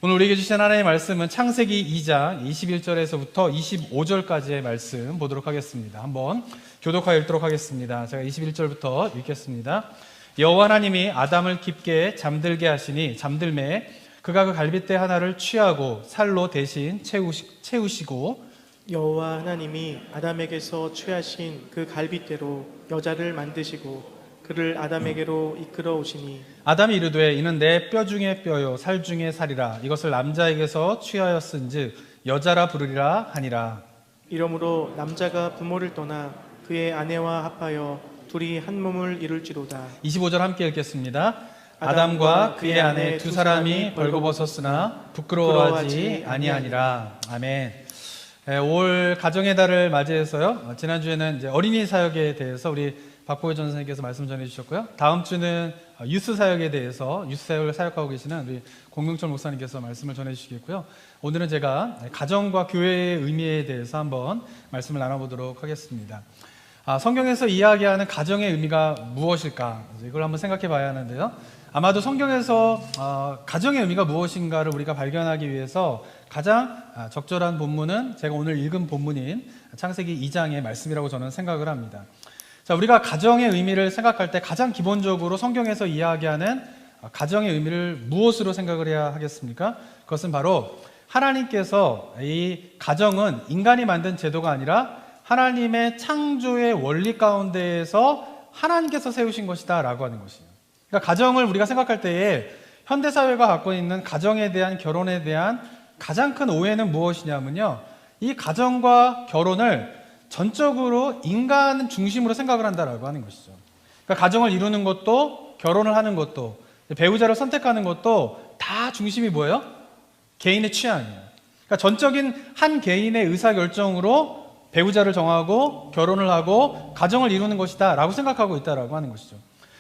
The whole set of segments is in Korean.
오늘 우리에게 주신 하나님의 말씀은 창세기 2장 21절에서부터 25절까지의 말씀 보도록 하겠습니다. 한번 교독하여 읽도록 하겠습니다. 제가 21절부터 읽겠습니다. 여호와 하나님이 아담을 깊게 잠들게 하시니 잠들매 그가 그 갈빗대 하나를 취하고 살로 대신 채우시고 여호와 하나님이 아담에게서 취하신 그 갈빗대로 여자를 만드시고 그를 아담에게로 이끌어 오시니 아담이 이르되 이는 내 뼈 중에 뼈요 살 중에 살이라 이것을 남자에게서 취하였은즉 여자라 부르리라 하니라. 이러므로 남자가 부모를 떠나 그의 아내와 합하여 둘이 한 몸을 이룰지로다. 25절 함께 읽겠습니다. 아담과 그의 아내 두 사람이 벌거벗었으나 부끄러워하지 아니하니라. 아멘. 올 가정의 달을 맞이해서요. 지난주에는 이제 어린이 사역에 대해서 우리 박보혜 전선생님께서 말씀 전해주셨고요. 다음 주는 유스 사역에 대해서 유스 사역을 사역하고 계시는 우리 공명철 목사님께서 말씀을 전해주시겠고요. 오늘은 제가 가정과 교회의 의미에 대해서 한번 말씀을 나눠보도록 하겠습니다. 성경에서 이야기하는 가정의 의미가 무엇일까? 이걸 한번 생각해 봐야 하는데요. 아마도 성경에서 가정의 의미가 무엇인가를 우리가 발견하기 위해서 가장 적절한 본문은 제가 오늘 읽은 본문인 창세기 2장의 말씀이라고 저는 생각을 합니다. 자, 우리가 가정의 의미를 생각할 때 가장 기본적으로 성경에서 이야기하는 가정의 의미를 무엇으로 생각을 해야 하겠습니까? 그것은 바로 하나님께서 이 가정은 인간이 만든 제도가 아니라 하나님의 창조의 원리 가운데에서 하나님께서 세우신 것이다 라고 하는 것이에요. 그러니까 가정을 우리가 생각할 때에 현대사회가 갖고 있는 가정에 대한 결혼에 대한 가장 큰 오해는 무엇이냐면요, 이 가정과 결혼을 전적으로 인간 중심으로 생각을 한다라고 하는 것이죠. 그러니까 가정을 이루는 것도 결혼을 하는 것도 배우자를 선택하는 것도 다 중심이 뭐예요? 개인의 취향이에요. 그러니까 전적인 한 개인의 의사결정으로 배우자를 정하고 결혼을 하고 가정을 이루는 것이다 라고 생각하고 있다라고 하는 것이죠.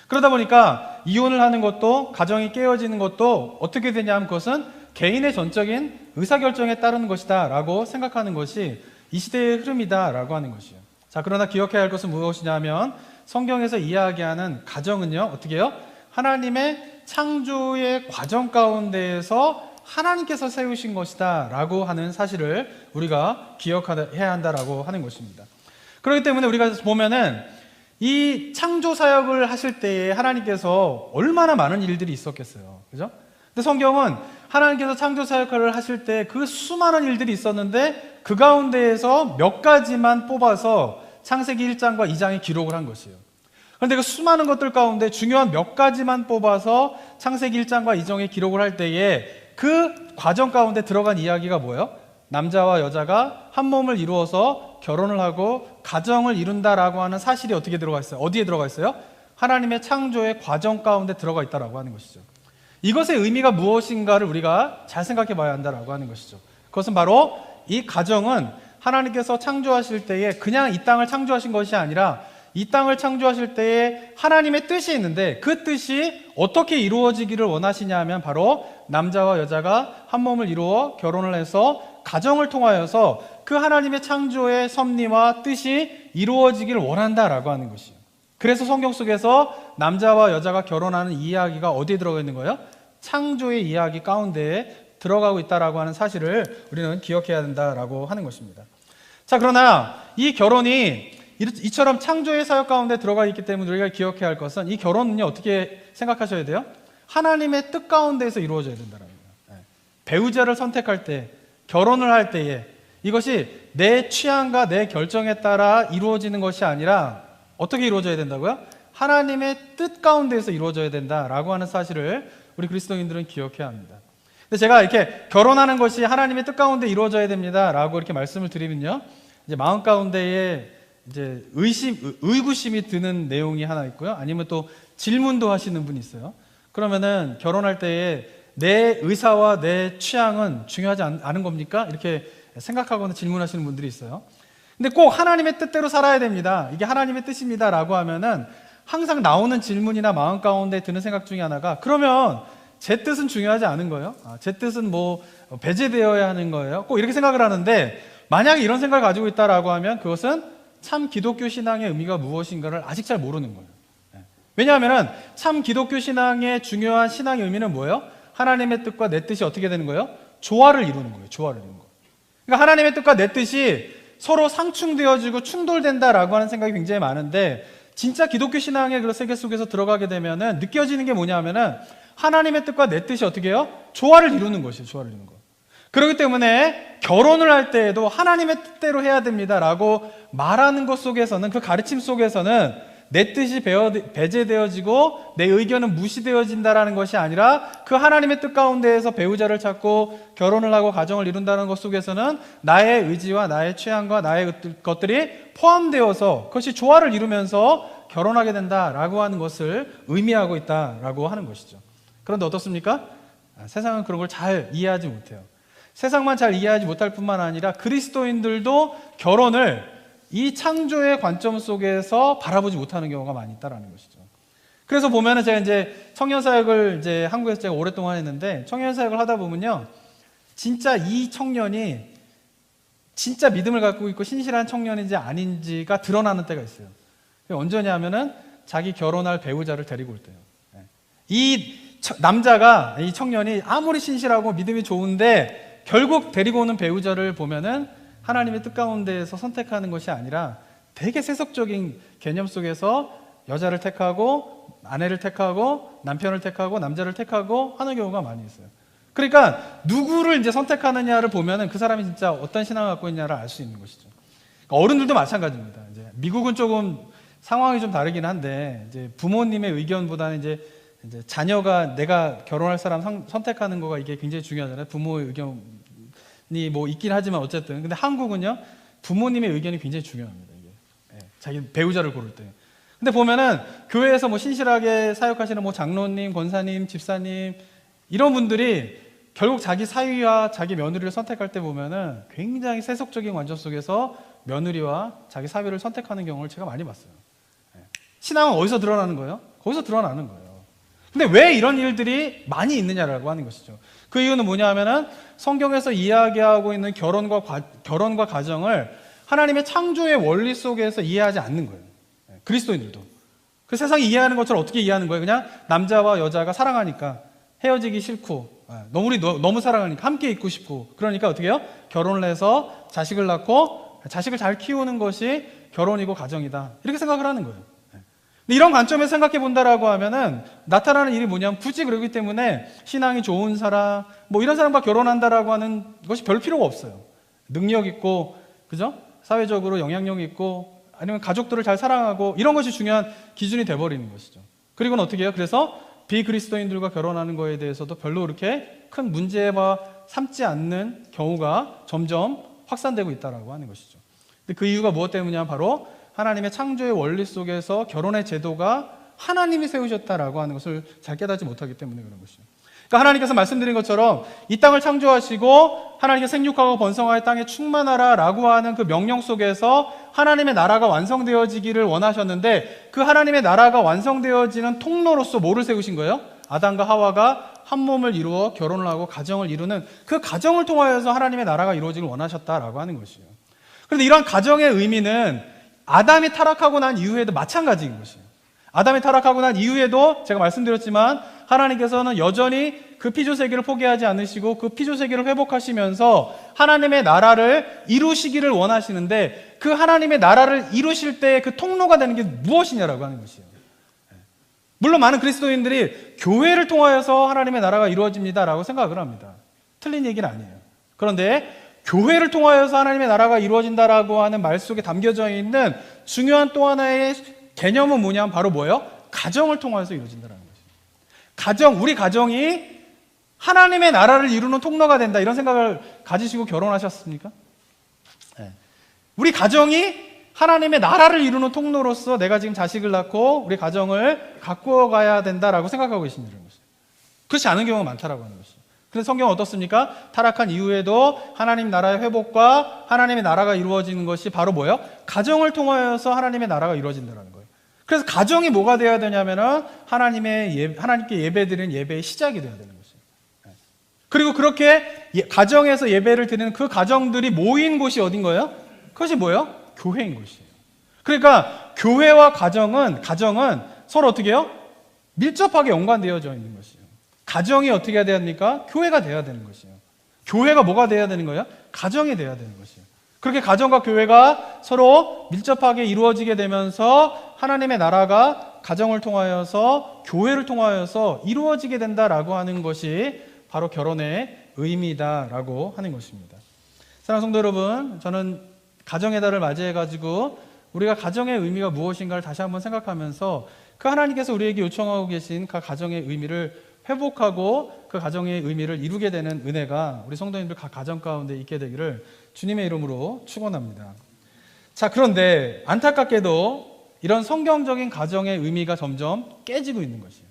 그러다 보니까 이혼을 하는 것도 가정이 깨어지는 것도 어떻게 되냐 하면 그것은 개인의 전적인 의사결정에 따르는 것이다 라고 생각하는 것이 이 시대의 흐름이다 라고 하는 것이에요. 자, 그러나 기억해야 할 것은 무엇이냐면 성경에서 이야기하는 가정은요, 어떻게 해요? 하나님의 창조의 과정 가운데에서 하나님께서 세우신 것이다 라고 하는 사실을 우리가 기억해야 한다라고 하는 것입니다. 그렇기 때문에 우리가 보면은 이 창조 사역을 하실 때에 하나님께서 얼마나 많은 일들이 있었겠어요. 그죠? 근데 성경은 하나님께서 창조 사역을 하실 때 그 수많은 일들이 있었는데 그 가운데에서 몇 가지만 뽑아서 창세기 1장과 2장에 기록을 한 것이에요. 그런데 그 수많은 것들 가운데 중요한 몇 가지만 뽑아서 창세기 1장과 2장에 기록을 할 때에 그 과정 가운데 들어간 이야기가 뭐예요? 남자와 여자가 한 몸을 이루어서 결혼을 하고 가정을 이룬다라고 하는 사실이 어떻게 들어가 있어요? 어디에 들어가 있어요? 하나님의 창조의 과정 가운데 들어가 있다라고 하는 것이죠. 이것의 의미가 무엇인가를 우리가 잘 생각해 봐야 한다라고 하는 것이죠. 그것은 바로 이 가정은 하나님께서 창조하실 때에 그냥 이 땅을 창조하신 것이 아니라 이 땅을 창조하실 때에 하나님의 뜻이 있는데 그 뜻이 어떻게 이루어지기를 원하시냐 하면 바로 남자와 여자가 한 몸을 이루어 결혼을 해서 가정을 통하여서 그 하나님의 창조의 섭리와 뜻이 이루어지기를 원한다라고 하는 것이에요. 그래서 성경 속에서 남자와 여자가 결혼하는 이야기가 어디에 들어가 있는 거예요? 창조의 이야기 가운데에 들어가고 있다라고 하는 사실을 우리는 기억해야 된다라고 하는 것입니다. 자, 그러나 이 결혼이 이처럼 창조의 사역 가운데 들어가 있기 때문에 우리가 기억해야 할 것은 이 결혼은요, 어떻게 생각하셔야 돼요? 하나님의 뜻 가운데에서 이루어져야 된다는 거예요. 배우자를 선택할 때, 결혼을 할 때에 이것이 내 취향과 내 결정에 따라 이루어지는 것이 아니라 어떻게 이루어져야 된다고요? 하나님의 뜻 가운데에서 이루어져야 된다라고 하는 사실을 우리 그리스도인들은 기억해야 합니다. 근데 제가 이렇게 결혼하는 것이 하나님의 뜻 가운데 이루어져야 됩니다라고 이렇게 말씀을 드리면요, 이제 마음 가운데에 이제 의구심이 드는 내용이 하나 있고요. 아니면 또 질문도 하시는 분이 있어요. 그러면은 결혼할 때에 내 의사와 내 취향은 중요하지 않은 겁니까? 이렇게 생각하거나 질문하시는 분들이 있어요. 근데 꼭 하나님의 뜻대로 살아야 됩니다. 이게 하나님의 뜻입니다 라고 하면은 항상 나오는 질문이나 마음 가운데 드는 생각 중에 하나가 그러면 제 뜻은 중요하지 않은 거예요? 제 뜻은 뭐 배제되어야 하는 거예요? 꼭 이렇게 생각을 하는데 만약에 이런 생각을 가지고 있다라고 하면 그것은 참 기독교 신앙의 의미가 무엇인가를 아직 잘 모르는 거예요. 왜냐하면 참 기독교 신앙의 중요한 신앙의 의미는 뭐예요? 하나님의 뜻과 내 뜻이 어떻게 되는 거예요? 조화를 이루는 거예요. 조화를 이루는 거예요. 그러니까 하나님의 뜻과 내 뜻이 서로 상충되어지고 충돌된다라고 하는 생각이 굉장히 많은데, 진짜 기독교 신앙의 그 세계 속에서 들어가게 되면은 느껴지는 게 뭐냐면은 하나님의 뜻과 내 뜻이 어떻게 해요? 조화를 이루는 것이에요. 조화를 이루는 거. 그렇기 때문에 결혼을 할 때에도 하나님의 뜻대로 해야 됩니다라고 말하는 것 속에서는, 그 가르침 속에서는 내 뜻이 배제되어지고 내 의견은 무시되어진다라는 것이 아니라, 그 하나님의 뜻 가운데에서 배우자를 찾고 결혼을 하고 가정을 이룬다는 것 속에서는 나의 의지와 나의 취향과 나의 것들이 포함되어서 그것이 조화를 이루면서 결혼하게 된다라고 하는 것을 의미하고 있다라고 하는 것이죠. 그런데 어떻습니까? 세상은 그런 걸 잘 이해하지 못해요. 세상만 잘 이해하지 못할 뿐만 아니라 그리스도인들도 결혼을 이 창조의 관점 속에서 바라보지 못하는 경우가 많이 있다라는 것이죠. 그래서 보면은 제가 이제 청년 사역을 이제 한국에서 제가 오랫동안 했는데, 청년 사역을 하다 보면요, 진짜 이 청년이 진짜 믿음을 갖고 있고 신실한 청년인지 아닌지가 드러나는 때가 있어요. 언제냐면은 자기 결혼할 배우자를 데리고 올 때요. 이 남자가, 이 청년이 아무리 신실하고 믿음이 좋은데 결국 데리고 오는 배우자를 보면은 하나님의 뜻 가운데에서 선택하는 것이 아니라 되게 세속적인 개념 속에서 여자를 택하고 아내를 택하고 남편을 택하고 남자를 택하고 하는 경우가 많이 있어요. 그러니까 누구를 이제 선택하느냐를 보면은 그 사람이 진짜 어떤 신앙을 갖고 있냐를 알 수 있는 것이죠. 그러니까 어른들도 마찬가지입니다. 이제 미국은 조금 상황이 좀 다르긴 한데, 이제 부모님의 의견보다는 이제 자녀가 내가 결혼할 사람 선택하는 거가 이게 굉장히 중요하잖아요. 부모의 의견이 뭐 있긴 하지만 어쨌든. 근데 한국은요, 부모님의 의견이 굉장히 중요합니다. 이게. 자기 배우자를 고를 때. 근데 보면은 교회에서 뭐 신실하게 사역하시는 뭐 장로님, 권사님, 집사님 이런 분들이 결국 자기 사위와 자기 며느리를 선택할 때 보면은 굉장히 세속적인 관점 속에서 며느리와 자기 사위를 선택하는 경우를 제가 많이 봤어요. 신앙은 어디서 드러나는 거예요? 거기서 드러나는 거예요. 근데 왜 이런 일들이 많이 있느냐라고 하는 것이죠. 그 이유는 뭐냐 하면은 성경에서 이야기하고 있는 결혼과 가정을 하나님의 창조의 원리 속에서 이해하지 않는 거예요. 그리스도인들도. 그 세상이 이해하는 것처럼 어떻게 이해하는 거예요? 그냥 남자와 여자가 사랑하니까 헤어지기 싫고, 우리 너무 사랑하니까 함께 있고 싶고, 그러니까 어떻게 해요? 결혼을 해서 자식을 낳고 자식을 잘 키우는 것이 결혼이고 가정이다. 이렇게 생각을 하는 거예요. 이런 관점에서 생각해 본다라고 하면은 나타나는 일이 뭐냐면, 굳이 그러기 때문에 신앙이 좋은 사람, 뭐 이런 사람과 결혼한다라고 하는 것이 별 필요가 없어요. 능력 있고, 그죠? 사회적으로 영향력 있고, 아니면 가족들을 잘 사랑하고, 이런 것이 중요한 기준이 돼버리는 것이죠. 그리고는 어떻게 해요? 그래서 비그리스도인들과 결혼하는 거에 대해서도 별로 그렇게 큰 문제와 삼지 않는 경우가 점점 확산되고 있다라고 하는 것이죠. 근데 그 이유가 무엇 때문이냐? 바로 하나님의 창조의 원리 속에서 결혼의 제도가 하나님이 세우셨다라고 하는 것을 잘 깨닫지 못하기 때문에 그런 것이죠. 그러니까 하나님께서 말씀드린 것처럼 이 땅을 창조하시고 하나님께 생육하고 번성하여 땅에 충만하라라고 하는 그 명령 속에서 하나님의 나라가 완성되어지기를 원하셨는데, 그 하나님의 나라가 완성되어지는 통로로서 뭐를 세우신 거예요? 아담과 하와가 한 몸을 이루어 결혼을 하고 가정을 이루는 그 가정을 통하여서 하나님의 나라가 이루어지길 원하셨다라고 하는 것이에요. 그런데 이러한 가정의 의미는 아담이 타락하고 난 이후에도 마찬가지인 것이에요. 아담이 타락하고 난 이후에도 제가 말씀드렸지만 하나님께서는 여전히 그 피조세계를 포기하지 않으시고 그 피조세계를 회복하시면서 하나님의 나라를 이루시기를 원하시는데, 그 하나님의 나라를 이루실 때 그 통로가 되는 게 무엇이냐라고 하는 것이에요. 물론 많은 그리스도인들이 교회를 통하여서 하나님의 나라가 이루어집니다라고 생각을 합니다. 틀린 얘기는 아니에요. 그런데 교회를 통하여서 하나님의 나라가 이루어진다라고 하는 말 속에 담겨져 있는 중요한 또 하나의 개념은 뭐냐면 바로 뭐예요? 가정을 통하여서 이루어진다는 것이에요. 우리 가정이 하나님의 나라를 이루는 통로가 된다, 이런 생각을 가지시고 결혼하셨습니까? 네. 우리 가정이 하나님의 나라를 이루는 통로로서 내가 지금 자식을 낳고 우리 가정을 가꾸어 가야 된다라고 생각하고 계신다는 것이에요. 그렇지 않은 경우가 많다라고 하는 것이에요. 그래서 성경은 어떻습니까? 타락한 이후에도 하나님 나라의 회복과 하나님의 나라가 이루어지는 것이 바로 뭐예요? 가정을 통하여서 하나님의 나라가 이루어진다는 거예요. 그래서 가정이 뭐가 되어야 되냐면은 하나님께 예배드리는 예배의 시작이 되어야 되는 것이에요. 그리고 그렇게 가정에서 예배를 드리는 그 가정들이 모인 곳이 어딘 거예요? 그것이 뭐예요? 교회인 것이에요. 그러니까 교회와 가정은 서로 어떻게 해요? 밀접하게 연관되어져 있는 것이에요. 가정이 어떻게 해야 됩니까? 교회가 돼야 되는 것이에요. 교회가 뭐가 돼야 되는 거예요? 가정이 돼야 되는 것이에요. 그렇게 가정과 교회가 서로 밀접하게 이루어지게 되면서 하나님의 나라가 가정을 통하여서 교회를 통하여서 이루어지게 된다라고 하는 것이 바로 결혼의 의미다라고 하는 것입니다. 사랑하는 성도 여러분, 저는 가정의 달을 맞이해가지고 우리가 가정의 의미가 무엇인가를 다시 한번 생각하면서 그 하나님께서 우리에게 요청하고 계신 그 가정의 의미를 회복하고 그 가정의 의미를 이루게 되는 은혜가 우리 성도님들 각 가정 가운데 있게 되기를 주님의 이름으로 축원합니다. 자, 그런데 안타깝게도 이런 성경적인 가정의 의미가 점점 깨지고 있는 것이에요.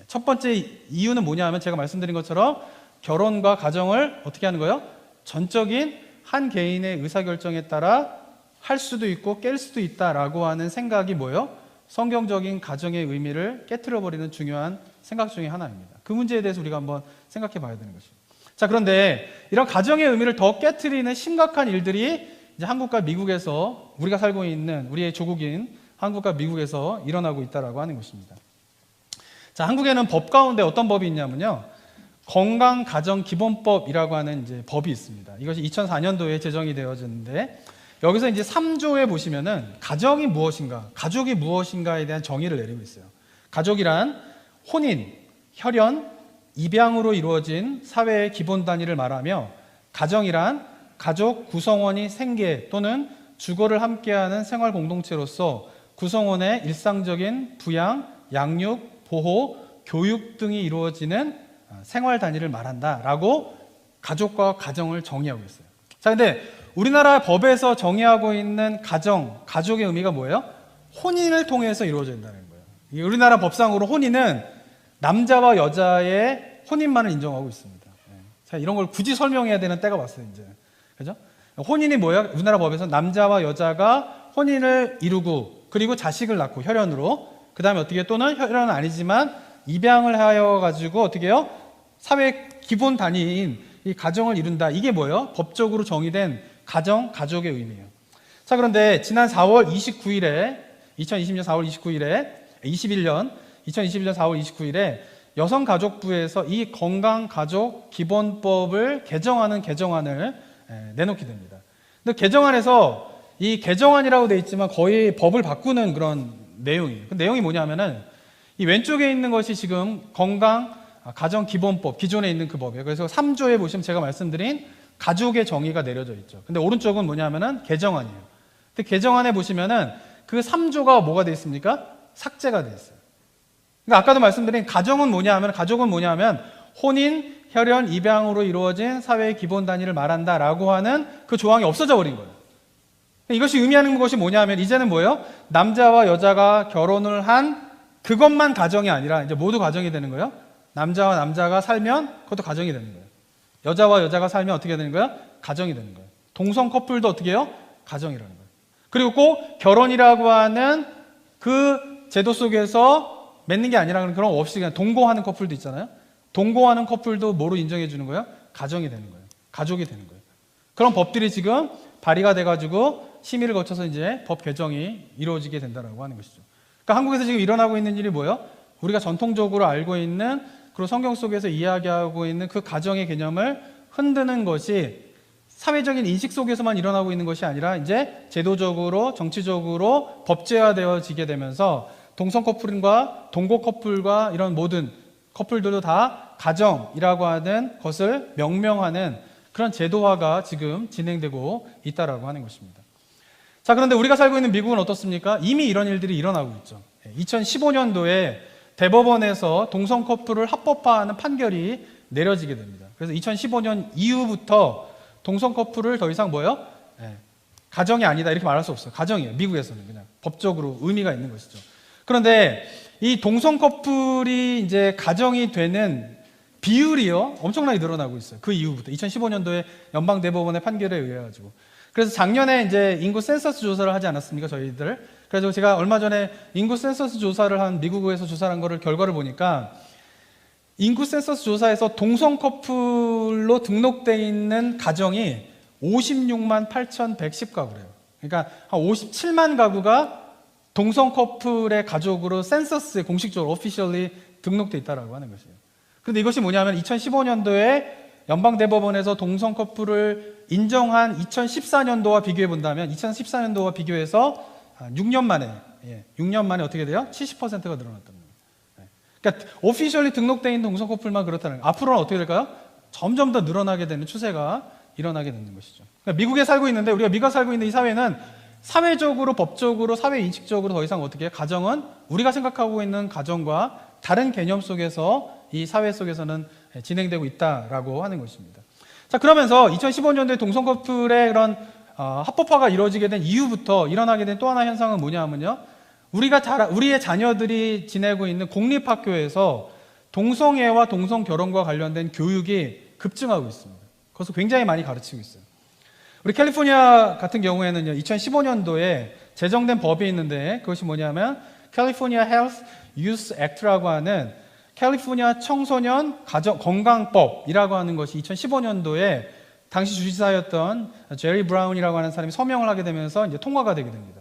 첫 번째 이유는 뭐냐 하면 제가 말씀드린 것처럼 결혼과 가정을 어떻게 하는 거예요? 전적인 한 개인의 의사결정에 따라 할 수도 있고 깰 수도 있다라고 하는 생각이 뭐예요? 성경적인 가정의 의미를 깨트려버리는 중요한 생각 중에 하나입니다. 그 문제에 대해서 우리가 한번 생각해 봐야 되는 것이죠. 자, 그런데 이런 가정의 의미를 더 깨트리는 심각한 일들이 이제 한국과 미국에서 우리가 살고 있는 우리의 조국인 한국과 미국에서 일어나고 있다라고 하는 것입니다. 자, 한국에는 법 가운데 어떤 법이 있냐면요. 건강가정기본법이라고 하는 이제 법이 있습니다. 이것이 2004년도에 제정이 되어졌는데 여기서 이제 3조에 보시면은 가정이 무엇인가, 가족이 무엇인가에 대한 정의를 내리고 있어요. 가족이란 혼인, 혈연, 입양으로 이루어진 사회의 기본 단위를 말하며 가정이란 가족 구성원이 생계 또는 주거를 함께하는 생활 공동체로서 구성원의 일상적인 부양, 양육, 보호, 교육 등이 이루어지는 생활 단위를 말한다라고 가족과 가정을 정의하고 있어요. 자, 근데 우리나라 법에서 정의하고 있는 가정, 가족의 의미가 뭐예요? 혼인을 통해서 이루어진다는 거예요. 우리나라 법상으로 혼인은 남자와 여자의 혼인만을 인정하고 있습니다. 자, 이런 걸 굳이 설명해야 되는 때가 왔어요, 이제. 그죠? 혼인이 뭐예요? 우리나라 법에서 남자와 여자가 혼인을 이루고 그리고 자식을 낳고 혈연으로 그 다음에 어떻게 또는 혈연은 아니지만 입양을 하여 가지고 어떻게 해요? 사회 기본 단위인 이 가정을 이룬다. 이게 뭐예요? 법적으로 정의된 가정, 가족의 의미예요. 자, 그런데 지난 4월 29일에 2020년 4월 29일에 2021년 4월 29일에 여성가족부에서 이 건강가족기본법을 개정하는 개정안을 내놓게 됩니다. 근데 개정안에서 이 개정안이라고 되어 있지만 거의 법을 바꾸는 그런 내용이에요. 그 내용이 뭐냐면은 이 왼쪽에 있는 것이 지금 건강가정기본법, 기존에 있는 그 법이에요. 그래서 3조에 보시면 제가 말씀드린 가족의 정의가 내려져 있죠. 근데 오른쪽은 뭐냐면은 개정안이에요. 근데 개정안에 보시면은 그 3조가 뭐가 되어 있습니까? 삭제가 되어 있어요. 그러니까 아까도 말씀드린 가정은 뭐냐 하면, 가족은 뭐냐 하면 혼인, 혈연, 입양으로 이루어진 사회의 기본 단위를 말한다라고 하는 그 조항이 없어져 버린 거예요. 이것이 의미하는 것이 뭐냐 하면 이제는 뭐예요? 남자와 여자가 결혼을 한 그것만 가정이 아니라 이제 모두 가정이 되는 거예요. 남자와 남자가 살면 그것도 가정이 되는 거예요. 여자와 여자가 살면 어떻게 되는 거예요? 가정이 되는 거예요. 동성 커플도 어떻게 해요? 가정이라는 거예요. 그리고 꼭 결혼이라고 하는 그 제도 속에서 맺는 게 아니라 그런 없이 그냥 동거하는 커플도 있잖아요. 동거하는 커플도 뭐로 인정해 주는 거예요? 가정이 되는 거예요. 가족이 되는 거예요. 그런 법들이 지금 발의가 돼가지고 심의를 거쳐서 이제 법 개정이 이루어지게 된다라고 하는 것이죠. 그러니까 한국에서 지금 일어나고 있는 일이 뭐예요? 우리가 전통적으로 알고 있는 그리고 성경 속에서 이야기하고 있는 그 가정의 개념을 흔드는 것이 사회적인 인식 속에서만 일어나고 있는 것이 아니라 이제 제도적으로 정치적으로 법제화되어지게 되면서 동성 커플과 동거 커플과 이런 모든 커플들도 다 가정이라고 하는 것을 명명하는 그런 제도화가 지금 진행되고 있다라고 하는 것입니다. 자, 그런데 우리가 살고 있는 미국은 어떻습니까? 이미 이런 일들이 일어나고 있죠. 2015년도에 대법원에서 동성 커플을 합법화하는 판결이 내려지게 됩니다. 그래서 2015년 이후부터 동성 커플을 더 이상 뭐예요? 가정이 아니다 이렇게 말할 수 없어요. 가정이에요. 미국에서는 그냥 법적으로 의미가 있는 것이죠. 그런데 이 동성 커플이 이제 가정이 되는 비율이요 엄청나게 늘어나고 있어요. 그 이후부터 2015년도에 연방 대법원의 판결에 의해 가지고. 그래서 작년에 이제 인구 센서스 조사를 하지 않았습니까, 저희들? 그래서 제가 얼마 전에 인구 센서스 조사를 한 미국에서 조사를 한 거를 결과를 보니까 인구 센서스 조사에서 동성 커플로 등록되어 있는 가정이 56만 8,110가구래요. 그러니까 한 57만 가구가 동성 커플의 가족으로 센서스에 공식적으로 officially 등록되어 있다라고 하는 것이에요. 그런데 이것이 뭐냐면 2015년도에 연방대법원에서 동성 커플을 인정한 2014년도와 비교해 본다면 2014년도와 비교해서 6년 만에 6년 만에 어떻게 돼요? 70%가 늘어났다는 거예요. 그러니까 오피셜리 등록되어 있는 동성 커플만 그렇다는 거예요. 앞으로는 어떻게 될까요? 점점 더 늘어나게 되는 추세가 일어나게 되는 것이죠. 그러니까 미국에 살고 있는데 우리가 미국에 살고 있는 이 사회는 사회적으로, 법적으로, 사회 인식적으로 더 이상 어떻게 해요? 가정은 우리가 생각하고 있는 가정과 다른 개념 속에서 이 사회 속에서는 진행되고 있다라고 하는 것입니다. 자, 그러면서 2015년도에 동성 커플의 그런 합법화가 이루어지게 된 이후부터 일어나게 된 또 하나의 현상은 뭐냐면요. 우리의 자녀들이 지내고 있는 공립학교에서 동성애와 동성 결혼과 관련된 교육이 급증하고 있습니다. 그것을 굉장히 많이 가르치고 있어요. 우리 캘리포니아 같은 경우에는요, 2015년도에 제정된 법이 있는데 그것이 뭐냐면 California Health Youth Act라고 하는 캘리포니아 청소년 건강법이라고 하는 것이 2015년도에 당시 주지사였던 제리 브라운이라고 하는 사람이 서명을 하게 되면서 이제 통과가 되게 됩니다.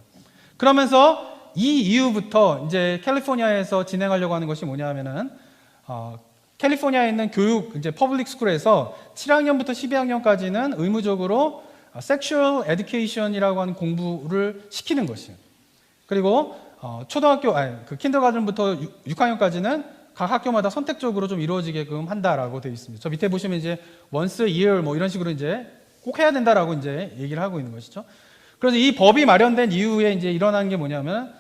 그러면서 이 이후부터 이제 캘리포니아에서 진행하려고 하는 것이 뭐냐면은 캘리포니아에 있는 교육 이제 퍼블릭 스쿨에서 7학년부터 12학년까지는 의무적으로 섹슈얼 에듀케이션이라고 하는 공부를 시키는 것이에요. 그리고 초등학교 그 킨더가든부터 6학년까지는 각 학교마다 선택적으로 좀 이루어지게끔 한다라고 되어 있습니다. 저 밑에 보시면 이제 once a year 뭐 이런 식으로 이제 꼭 해야 된다라고 이제 얘기를 하고 있는 것이죠. 그래서 이 법이 마련된 이후에 이제 일어난 게 뭐냐면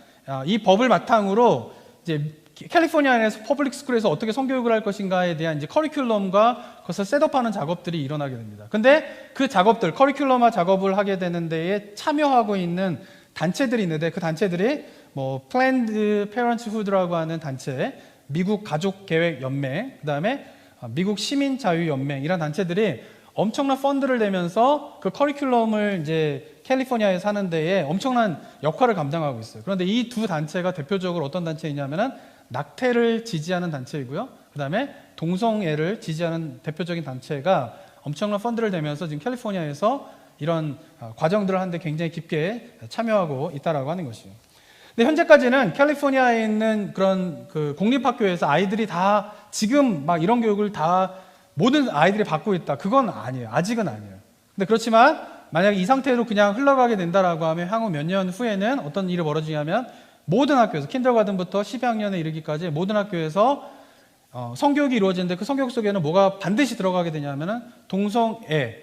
이 법을 바탕으로 이제 캘리포니아에서 퍼블릭 스쿨에서 어떻게 성교육을 할 것인가에 대한 이제 커리큘럼과 그것을 셋업하는 작업들이 일어나게 됩니다. 근데 그 작업들, 커리큘럼화 작업을 하게 되는 데에 참여하고 있는 단체들이 있는데 그 단체들이 뭐 플랜드 페런트후드라고 하는 단체, 미국 가족계획연맹, 그다음에 미국 시민자유연맹 이런 단체들이 엄청난 펀드를 내면서 그 커리큘럼을 이제 캘리포니아에 사는 데에 엄청난 역할을 감당하고 있어요. 그런데 이 두 단체가 대표적으로 어떤 단체이냐면은 낙태를 지지하는 단체이고요. 그다음에 동성애를 지지하는 대표적인 단체가 엄청난 펀드를 내면서 지금 캘리포니아에서 이런 과정들을 하는데 굉장히 깊게 참여하고 있다라고 하는 것이에요. 근데 현재까지는 캘리포니아에 있는 그런 그 공립학교에서 아이들이 다 지금 막 이런 교육을 다 모든 아이들이 받고 있다. 그건 아니에요. 아직은 아니에요. 근데 그렇지만 만약에 이 상태로 그냥 흘러가게 된다라고 하면 향후 몇 년 후에는 어떤 일이 벌어지냐면 모든 학교에서 킨더가든부터 12학년에 이르기까지 모든 학교에서 성교육이 이루어지는데 그 성교육 속에는 뭐가 반드시 들어가게 되냐면은 동성애,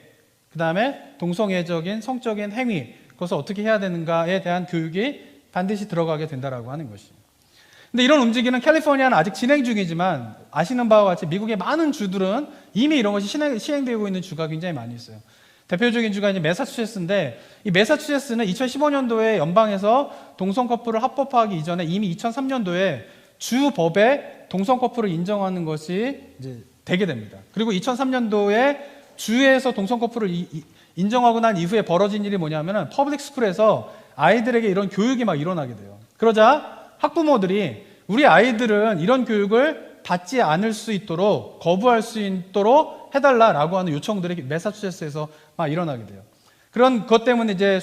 그 다음에 동성애적인 성적인 행위, 그것을 어떻게 해야 되는가에 대한 교육이 반드시 들어가게 된다라고 하는 것이에요. 근데 이런 움직임은 캘리포니아는 아직 진행 중이지만 아시는 바와 같이 미국의 많은 주들은 이미 이런 것이 시행되고 있는 주가 굉장히 많이 있어요. 대표적인 주가 이제 매사추세츠인데 이 매사추세츠는 2015년도에 연방에서 동성 커플을 합법화하기 이전에 이미 2003년도에 주 법에 동성 커플을 인정하는 것이 이제 되게 됩니다. 그리고 2003년도에 주에서 동성 커플을 인정하고 난 이후에 벌어진 일이 뭐냐면은 퍼블릭 스쿨에서 아이들에게 이런 교육이 막 일어나게 돼요. 그러자 학부모들이 우리 아이들은 이런 교육을 받지 않을 수 있도록 거부할 수 있도록 해달라라고 하는 요청들이 매사추세츠에서 막 일어나게 돼요. 그런 것 때문에 이제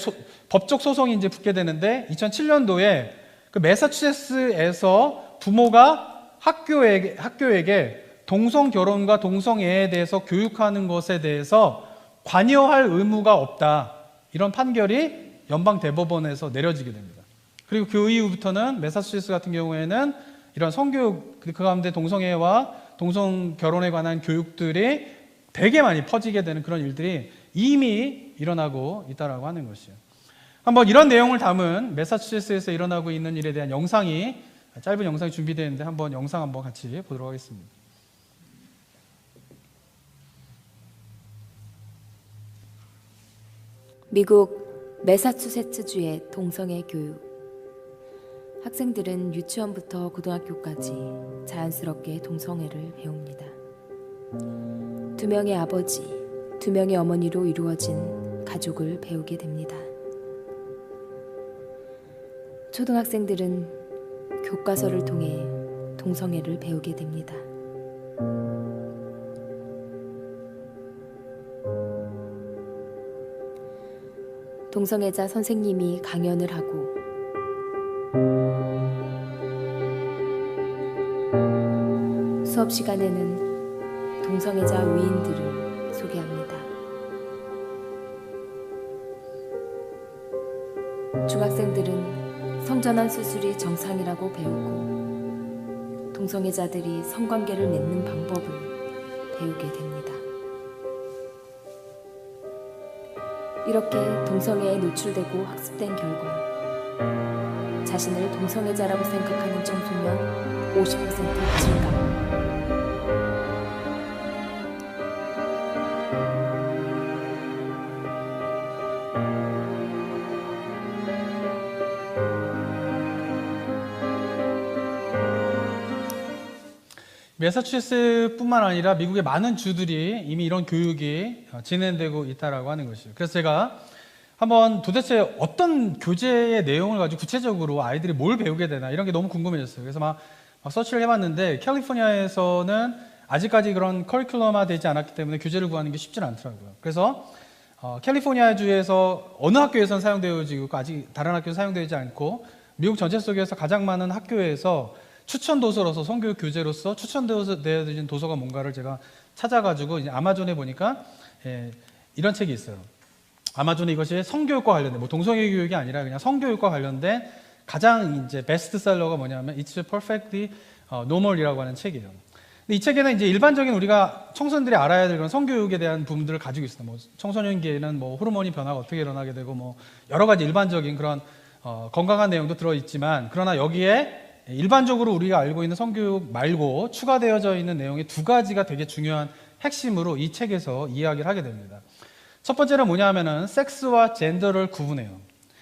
법적 소송이 이제 붙게 되는데 2007년도에 그 매사추세츠에서 부모가 학교에게 동성 결혼과 동성애에 대해서 교육하는 것에 대해서 관여할 의무가 없다. 이런 판결이 연방 대법원에서 내려지게 됩니다. 그리고 그 이후부터는 매사추세츠 같은 경우에는 이런 성교육, 그 가운데 동성애와 동성 결혼에 관한 교육들이 되게 많이 퍼지게 되는 그런 일들이 이미 일어나고 있다라고 하는 것이에요. 한번 이런 내용을 담은 매사추세츠에서 일어나고 있는 일에 대한 짧은 영상이 준비되어 있는데 한번 영상 한번 같이 보도록 하겠습니다. 미국 매사추세츠주의 동성애 교육. 학생들은 유치원부터 고등학교까지 자연스럽게 동성애를 배웁니다. 2명의 아버지, 2명의 어머니로 이루어진 가족을 배우게 됩니다. 초등학생들은 교과서를 통해 동성애를 배우게 됩니다. 동성애자 선생님이 강연을 하고 수업 시간에는 동성애자 위인들을 소개합니다. 중학생들은 성전환 수술이 정상이라고 배우고 동성애자들이 성관계를 맺는 방법을 배우게 됩니다. 이렇게 동성애에 노출되고 학습된 결과 자신을 동성애자라고 생각하는 청소년 50% 증가. 매사추세츠뿐만 아니라 미국의 많은 주들이 이미 이런 교육이 진행되고 있다라고 하는 것이죠. 그래서 제가 한번 도대체 어떤 교재의 내용을 가지고 구체적으로 아이들이 뭘 배우게 되나 이런 게 너무 궁금해졌어요. 그래서 막 서치를 해봤는데 캘리포니아에서는 아직까지 그런 커리큘럼화 되지 않았기 때문에 교재를 구하는 게 쉽지 않더라고요. 그래서 캘리포니아주에서 어느 학교에서는 사용되어지고 아직 다른 학교에서 사용되지 않고 미국 전체 속에서 가장 많은 학교에서 추천 도서로서 성교육 교재로서 추천되어진 도서가 뭔가를 제가 찾아가지고 이제 아마존에 보니까 이런 책이 있어요. 아마존에 이것이 성교육과 관련된 뭐 동성애 교육이 아니라 그냥 성교육과 관련된 가장 이제 베스트셀러가 뭐냐면 It's Perfectly Normal이라고 하는 책이에요. 근데 이 책에는 이제 일반적인 우리가 청소년들이 알아야 될 그런 성교육에 대한 부분들을 가지고 있어요. 뭐 청소년기에는 뭐 호르몬이 변화가 어떻게 일어나게 되고 뭐 여러 가지 일반적인 그런 건강한 내용도 들어 있지만 그러나 여기에 일반적으로 우리가 알고 있는 성교육 말고 추가되어져 있는 내용의 두 가지가 되게 중요한 핵심으로 이 책에서 이야기를 하게 됩니다. 첫 번째는 뭐냐 하면은 섹스와 젠더를 구분해요.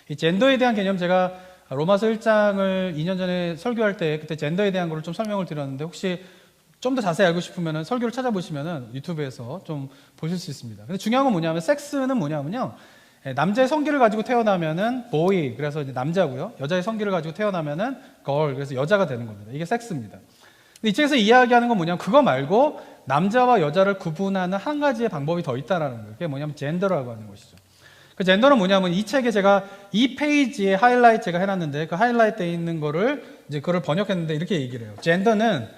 이 젠더에 대한 개념 제가 로마서 1장을 2년 전에 설교할 때 그때 젠더에 대한 걸 좀 설명을 드렸는데 혹시 좀 더 자세히 알고 싶으면은 설교를 찾아보시면은 유튜브에서 좀 보실 수 있습니다. 근데 중요한 건 뭐냐면 섹스는 뭐냐면요. 남자의 성기를 가지고 태어나면은 boy, 그래서 이제 남자고요. 여자의 성기를 가지고 태어나면은 girl, 그래서 여자가 되는 겁니다. 이게 섹스입니다. 근데 이 책에서 이야기하는 건 뭐냐면 그거 말고 남자와 여자를 구분하는 한 가지의 방법이 더 있다라는 거예요. 그게 뭐냐면 젠더라고 하는 것이죠. 그 젠더는 뭐냐면 이 책에 제가 이 페이지에 하이라이트 제가 해놨는데 그 하이라이트에 있는 거를 이제 그걸 번역했는데 이렇게 얘기를 해요. 젠더는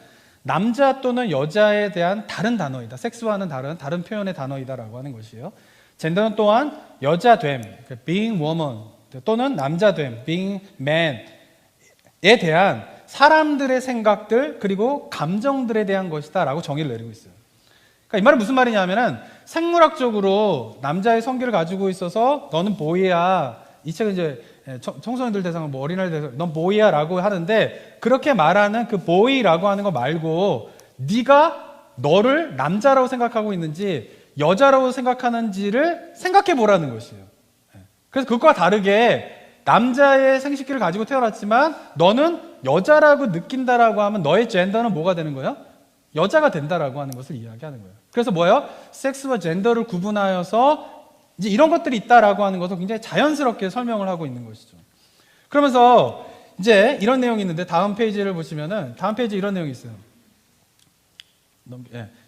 남자 또는 여자에 대한 다른 단어이다. 섹스와는 다른 표현의 단어이다라고 하는 것이에요. 젠더는 또한 여자됨, being woman 또는 남자됨, being man에 대한 사람들의 생각들 그리고 감정들에 대한 것이다 라고 정의를 내리고 있어요. 그러니까 이 말은 무슨 말이냐면은 생물학적으로 남자의 성기를 가지고 있어서 너는 보이야. 이 책은 이제 청소년들 대상으로 뭐 어린아이들 대상으로 넌 보이야 라고 하는데 그렇게 말하는 그 보이라고 하는 거 말고 네가 너를 남자라고 생각하고 있는지 여자라고 생각하는지를 생각해 보라는 것이에요. 그래서 그것과 다르게 남자의 생식기를 가지고 태어났지만 너는 여자라고 느낀다라고 하면 너의 젠더는 뭐가 되는 거예요? 여자가 된다라고 하는 것을 이야기하는 거예요. 그래서 뭐예요? 섹스와 젠더를 구분하여서 이제 이런 것들이 있다라고 하는 것을 굉장히 자연스럽게 설명을 하고 있는 것이죠. 그러면서 이제 이런 내용이 있는데 다음 페이지를 보시면은 다음 페이지에 이런 내용이 있어요.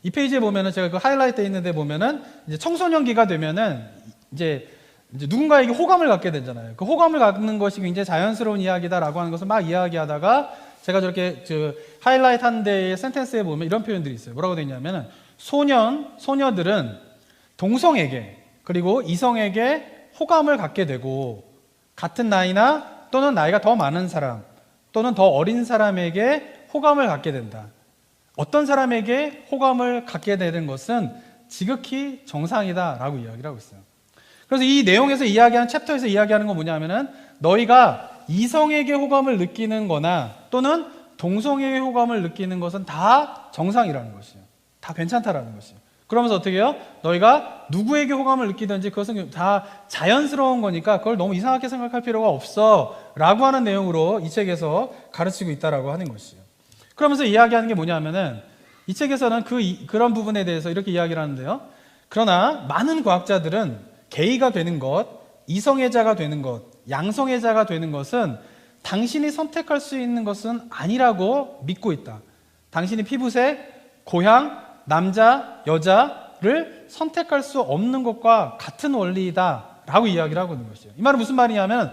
이 페이지에 보면은 제가 그 하이라이트에 있는데 보면은 이제 청소년기가 되면은 이제 누군가에게 호감을 갖게 되잖아요. 그 호감을 갖는 것이 굉장히 자연스러운 이야기다라고 하는 것을 막 이야기하다가 제가 저렇게 하이라이트 한 데의 센텐스에 보면 이런 표현들이 있어요. 뭐라고 되어 있냐면은 소녀들은 동성에게 그리고 이성에게 호감을 갖게 되고 같은 나이나 또는 나이가 더 많은 사람 또는 더 어린 사람에게 호감을 갖게 된다. 어떤 사람에게 호감을 갖게 되는 것은 지극히 정상이다라고 이야기를 하고 있어요. 그래서 이 내용에서 이야기하는 챕터에서 이야기하는 건 뭐냐면은 너희가 이성에게 호감을 느끼는 거나 또는 동성에게 호감을 느끼는 것은 다 정상이라는 것이에요. 다 괜찮다라는 것이에요. 그러면서 어떻게 해요? 너희가 누구에게 호감을 느끼든지 그것은 다 자연스러운 거니까 그걸 너무 이상하게 생각할 필요가 없어 라고 하는 내용으로 이 책에서 가르치고 있다라고 하는 것이에요. 그러면서 이야기하는 게 뭐냐면은 이 책에서는 그런 부분에 대해서 이렇게 이야기를 하는데요. 그러나 많은 과학자들은 게이가 되는 것, 이성애자가 되는 것, 양성애자가 되는 것은 당신이 선택할 수 있는 것은 아니라고 믿고 있다. 당신이 피부색, 고향, 남자, 여자를 선택할 수 없는 것과 같은 원리이다 라고 이야기를 하고 있는 것이에요. 이 말은 무슨 말이냐면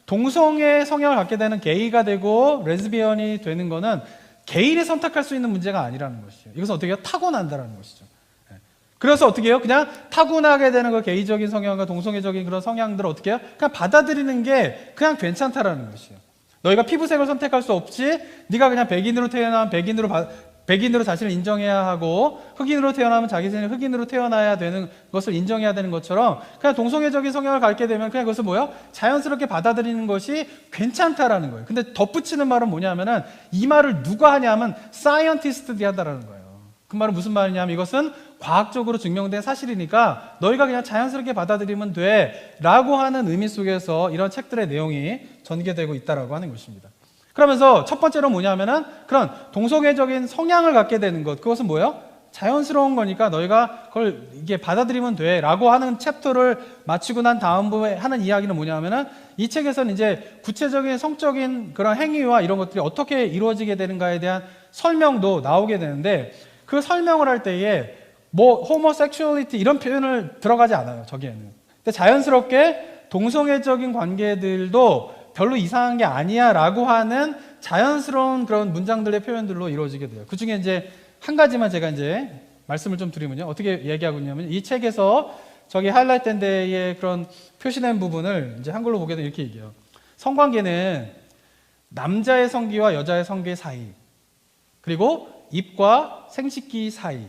동성애 성향을 갖게 되는 게이가 되고 레즈비언이 되는 거는 개인이 선택할 수 있는 문제가 아니라는 것이죠. 이것은 어떻게 해요? 타고난다라는 것이죠. 그래서 어떻게 해요? 그냥 타고나게 되는 그 게이적인 성향과 동성애적인 그런 성향들을 어떻게 해요? 그냥 받아들이는 게 그냥 괜찮다라는 것이에요. 너희가 피부색을 선택할 수 없이 네가 그냥 백인으로 태어나면 백인으로 자신을 인정해야 하고 흑인으로 태어나면 자기 자신이 흑인으로 태어나야 되는 것을 인정해야 되는 것처럼 그냥 동성애적인 성향을 갖게 되면 그냥 그것을 뭐예요? 자연스럽게 받아들이는 것이 괜찮다라는 거예요. 근데 덧붙이는 말은 뭐냐면은 이 말을 누가 하냐면 사이언티스트들이 한다라는 거예요. 그 말은 무슨 말이냐면 이것은 과학적으로 증명된 사실이니까 너희가 그냥 자연스럽게 받아들이면 돼 라고 하는 의미 속에서 이런 책들의 내용이 전개되고 있다라고 하는 것입니다. 그러면서 첫 번째로 뭐냐면은 그런 동성애적인 성향을 갖게 되는 것, 그것은 뭐예요? 자연스러운 거니까 너희가 그걸 이게 받아들이면 돼 라고 하는 챕터를 마치고 난 다음부에 하는 이야기는 뭐냐면은 이 책에서는 이제 구체적인 성적인 그런 행위와 이런 것들이 어떻게 이루어지게 되는가에 대한 설명도 나오게 되는데 그 설명을 할 때에 뭐 호모섹슈얼리티 이런 표현을 들어가지 않아요. 저기에는. 근데 자연스럽게 동성애적인 관계들도 별로 이상한 게 아니야 라고 하는 자연스러운 그런 문장들의 표현들로 이루어지게 돼요. 그 중에 이제 한 가지만 제가 이제 말씀을 좀 드리면요. 어떻게 얘기하고 있냐면 이 책에서 저기 하이라이트된 데에 그런 표시된 부분을 이제 한글로 보게 되면 이렇게 얘기해요. 성관계는 남자의 성기와 여자의 성기 사이, 그리고 입과 생식기 사이,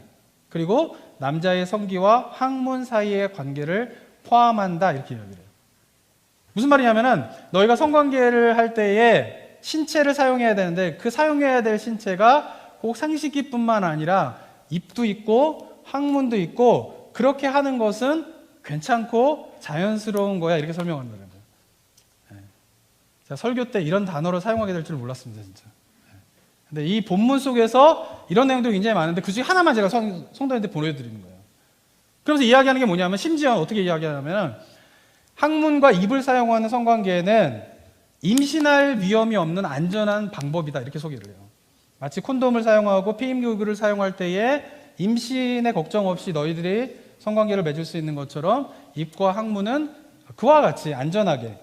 그리고 남자의 성기와 항문 사이의 관계를 포함한다 이렇게 이야기를 해요. 무슨 말이냐면은 너희가 성관계를 할 때에 신체를 사용해야 되는데 그 사용해야 될 신체가 꼭 생식기뿐만 아니라 입도 있고 항문도 있고 그렇게 하는 것은 괜찮고 자연스러운 거야 이렇게 설명하는 거예요. 제가 설교 때 이런 단어를 사용하게 될 줄 몰랐습니다 진짜. 근데 이 본문 속에서 이런 내용도 굉장히 많은데 그 중에 하나만 제가 성도님한테 보내드리는 거예요. 그러면서 이야기하는 게 뭐냐면 심지어 어떻게 이야기하냐면 항문과 입을 사용하는 성관계는 임신할 위험이 없는 안전한 방법이다 이렇게 소개를 해요. 마치 콘돔을 사용하고 피임기구를 사용할 때에 임신의 걱정 없이 너희들이 성관계를 맺을 수 있는 것처럼 입과 항문은 그와 같이 안전하게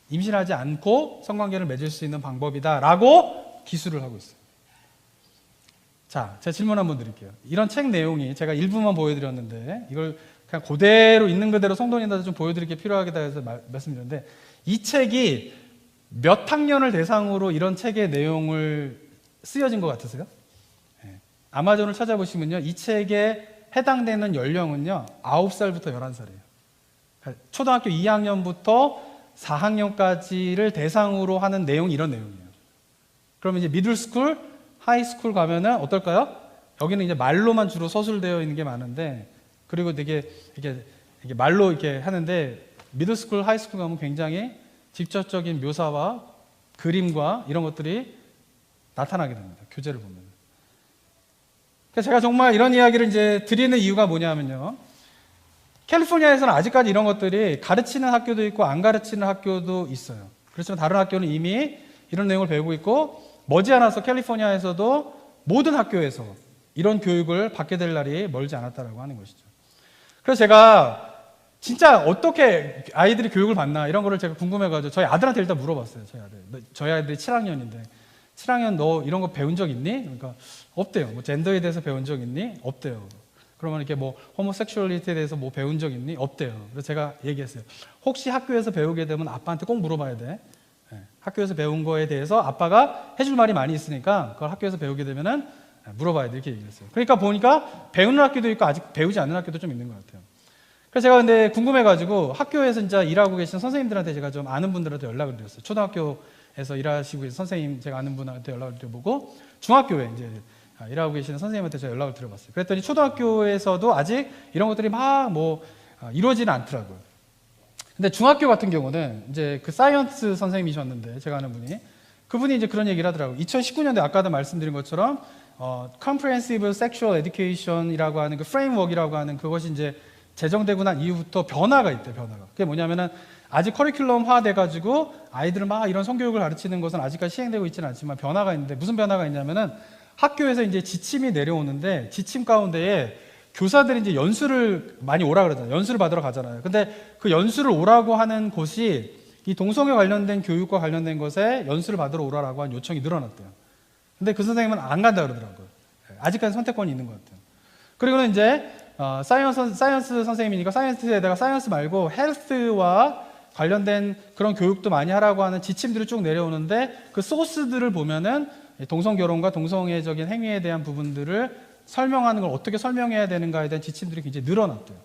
임신하지 않고 성관계를 맺을 수 있는 방법이다 라고 기술을 하고 있어요. 자, 제가 질문 한번 드릴게요. 이런 책 내용이 제가 일부만 보여드렸는데 이걸 그냥 그대로 있는 그대로 성도님들한테 좀 보여드릴 게 필요하겠다 해서 말씀드렸는데 이 책이 몇 학년을 대상으로 이런 책의 내용을 쓰여진 것 같으세요? 네. 아마존을 찾아보시면요. 이 책에 해당되는 연령은요. 9살부터 11살이에요. 초등학교 2학년부터 4학년까지를 대상으로 하는 내용이 이런 내용이에요. 그러면 이제 미들스쿨, 하이스쿨 가면은 어떨까요? 여기는 이제 말로만 주로 서술되어 있는 게 많은데, 그리고 되게 이게 말로 이렇게 하는데, 미들스쿨, 하이스쿨 가면 굉장히 직접적인 묘사와 그림과 이런 것들이 나타나게 됩니다. 교재를 보면. 그래서 제가 정말 이런 이야기를 이제 드리는 이유가 뭐냐면요. 캘리포니아에서는 아직까지 이런 것들이 가르치는 학교도 있고 안 가르치는 학교도 있어요. 그렇지만 다른 학교는 이미 이런 내용을 배우고 있고 머지않아서 캘리포니아에서도 모든 학교에서 이런 교육을 받게 될 날이 멀지 않았다라고 하는 것이죠. 그래서 제가 진짜 어떻게 아이들이 교육을 받나 이런 거를 제가 궁금해가지고 저희 아들한테 일단 물어봤어요. 저희 아들이 7학년인데 7학년 너 이런 거 배운 적 있니? 그러니까 없대요. 뭐 젠더에 대해서 배운 적 있니? 없대요. 그러면 이렇게 뭐 호모섹슈얼리티에 대해서 뭐 배운 적 있니? 없대요. 그래서 제가 얘기했어요. 혹시 학교에서 배우게 되면 아빠한테 꼭 물어봐야 돼. 학교에서 배운 거에 대해서 아빠가 해줄 말이 많이 있으니까 그걸 학교에서 배우게 되면은 물어봐야 돼. 이렇게 얘기했어요. 그러니까 보니까 배우는 학교도 있고 아직 배우지 않는 학교도 좀 있는 것 같아요. 그래서 제가 근데 궁금해가지고 학교에서 진짜 일하고 계신 선생님들한테 제가 좀 아는 분들한테 연락을 드렸어요. 초등학교에서 일하시고 계신 선생님 제가 아는 분한테 연락을 드려보고 중학교에 이제 일하고 계시는 선생님한테 제가 연락을 드려봤어요. 그랬더니 초등학교에서도 아직 이런 것들이 막 뭐 이루어지는 않더라고요. 근데 중학교 같은 경우는 이제 그 사이언스 선생님이셨는데 제가 아는 분이 그분이 이제 그런 얘기를 하더라고요. 2019년도에 아까도 말씀드린 것처럼 Comprehensive Sexual Education이라고 하는 그 프레임워크이라고 하는 그것이 이제 제정되고 난 이후부터 변화가 있대요. 변화가. 그게 뭐냐면은 아직 커리큘럼화 돼가지고 아이들을 막 이런 성교육을 가르치는 것은 아직까지 시행되고 있지는 않지만 변화가 있는데 무슨 변화가 있냐면은 학교에서 이제 지침이 내려오는데 지침 가운데에 교사들이 이제 연수를 많이 오라 그러잖아요. 연수를 받으러 가잖아요. 근데 그 연수를 오라고 하는 곳이 이 동성애 관련된 교육과 관련된 것에 연수를 받으러 오라라고 한 요청이 늘어났대요. 근데 그 선생님은 안 간다 그러더라고요. 아직까지 선택권이 있는 것 같아요. 그리고는 이제 사이언스 선생님이니까 사이언스에다가 사이언스 말고 헬스와 관련된 그런 교육도 많이 하라고 하는 지침들이 쭉 내려오는데 그 소스들을 보면은 동성결혼과 동성애적인 행위에 대한 부분들을 설명하는 걸 어떻게 설명해야 되는가에 대한 지침들이 굉장히 늘어났대요.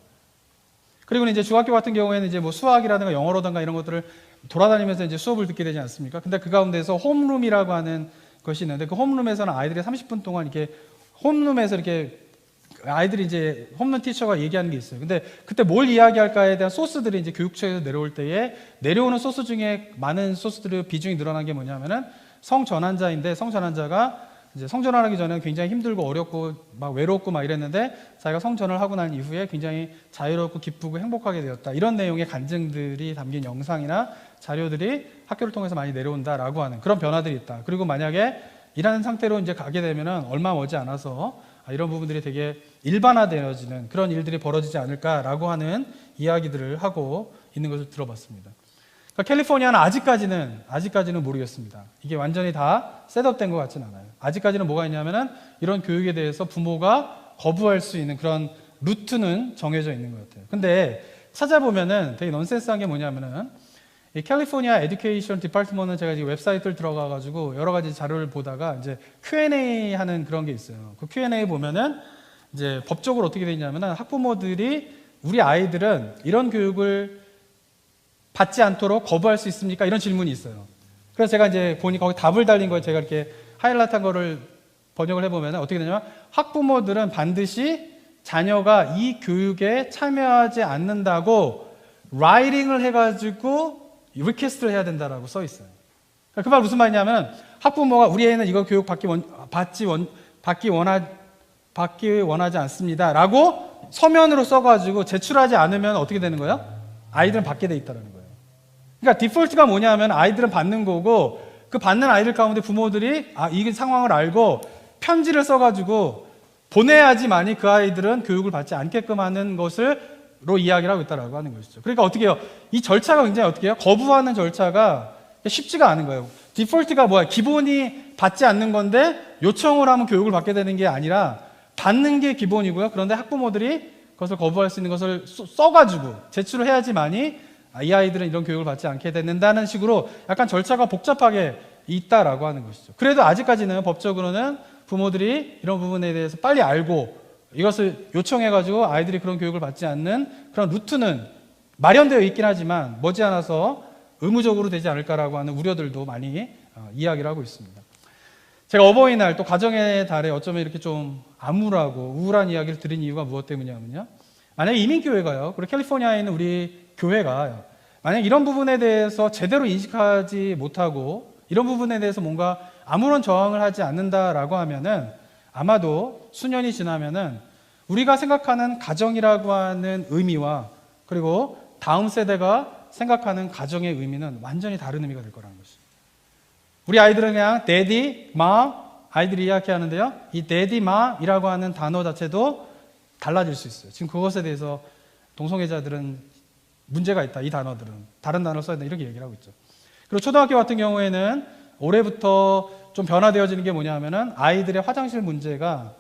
그리고 이제 중학교 같은 경우에는 이제 뭐 수학이라든가 영어라든가 이런 것들을 돌아다니면서 이제 수업을 듣게 되지 않습니까? 근데 그 가운데서 홈룸이라고 하는 것이 있는데 그 홈룸에서는 아이들이 30분 동안 이렇게 홈룸에서 이렇게 아이들이 이제 홈런 티처가 얘기하는 게 있어요. 근데 그때 뭘 이야기할까에 대한 소스들이 이제 교육처에서 내려올 때에 내려오는 소스 중에 많은 소스들의 비중이 늘어난 게 뭐냐면은 성전환자인데 성전환자가 이제 성전환하기 전에는 굉장히 힘들고 어렵고 막 외롭고 막 이랬는데 자기가 성전을 하고 난 이후에 굉장히 자유롭고 기쁘고 행복하게 되었다. 이런 내용의 간증들이 담긴 영상이나 자료들이 학교를 통해서 많이 내려온다라고 하는 그런 변화들이 있다. 그리고 만약에 이라는 상태로 이제 가게 되면은 얼마 머지 않아서 이런 부분들이 되게 일반화되어지는 그런 일들이 벌어지지 않을까라고 하는 이야기들을 하고 있는 것을 들어봤습니다. 그러니까 캘리포니아는 아직까지는 모르겠습니다. 이게 완전히 다 셋업된 것 같지는 않아요. 아직까지는 뭐가 있냐면은 이런 교육에 대해서 부모가 거부할 수 있는 그런 루트는 정해져 있는 것 같아요. 근데 찾아보면은 되게 넌센스한 게 뭐냐면은 이 캘리포니아 에듀케이션 디파트먼트는 제가 지금 웹사이트를 들어가가지고 여러 가지 자료를 보다가 이제 Q&A 하는 그런 게 있어요. 그 Q&A 보면은 이제 법적으로 어떻게 되냐면은 학부모들이 우리 아이들은 이런 교육을 받지 않도록 거부할 수 있습니까? 이런 질문이 있어요. 그래서 제가 이제 보니까 거기 답을 달린 거에 제가 이렇게 하이라이트한 거를 번역을 해보면은 어떻게 되냐면 학부모들은 반드시 자녀가 이 교육에 참여하지 않는다고 라이팅을 해가지고 리퀘스트를 해야 된다라고 써 있어요. 그 말 무슨 말이냐면 학부모가 우리 애는 이거 교육 받기 원하지 않습니다라고 서면으로 써가지고 제출하지 않으면 어떻게 되는 거예요? 아이들은 받게 돼 있다라는 거예요. 그러니까 디폴트가 뭐냐면 아이들은 받는 거고 그 받는 아이들 가운데 부모들이 이 상황을 알고 편지를 써가지고 보내야지만이 그 아이들은 교육을 받지 않게끔 하는 것으로 이야기를 하고 있다라고 하는 것이죠. 그러니까 어떻게 해요? 이 절차가 굉장히 어떻게 해요? 거부하는 절차가 쉽지가 않은 거예요. 디폴트가 뭐야? 기본이 받지 않는 건데 요청을 하면 교육을 받게 되는 게 아니라 받는 게 기본이고요. 그런데 학부모들이 그것을 거부할 수 있는 것을 써가지고 제출을 해야지만이 이 아이들은 이런 교육을 받지 않게 된다는 식으로 약간 절차가 복잡하게 있다라고 하는 것이죠. 그래도 아직까지는 법적으로는 부모들이 이런 부분에 대해서 빨리 알고 이것을 요청해가지고 아이들이 그런 교육을 받지 않는 그런 루트는 마련되어 있긴 하지만 머지않아서 의무적으로 되지 않을까라고 하는 우려들도 많이 이야기를 하고 있습니다. 제가 어버이날 또 가정의 달에 어쩌면 이렇게 좀 암울하고 우울한 이야기를 드린 이유가 무엇 때문이냐면요. 만약에 이민교회가요, 그리고 캘리포니아에 있는 우리 교회가 만약 이런 부분에 대해서 제대로 인식하지 못하고 이런 부분에 대해서 뭔가 아무런 저항을 하지 않는다라고 하면은 아마도 수년이 지나면은 우리가 생각하는 가정이라고 하는 의미와 그리고 다음 세대가 생각하는 가정의 의미는 완전히 다른 의미가 될 거라는 것이죠. 우리 아이들은 그냥 daddy, mom 아이들이 이야기하는데요. 이 daddy, mom이라고 하는 단어 자체도 달라질 수 있어요. 지금 그것에 대해서 동성애자들은 문제가 있다. 이 단어들은 다른 단어를 써야 된다. 이렇게 얘기를 하고 있죠. 그리고 초등학교 같은 경우에는 올해부터 좀 변화되어지는 게 뭐냐면은 아이들의 화장실 문제가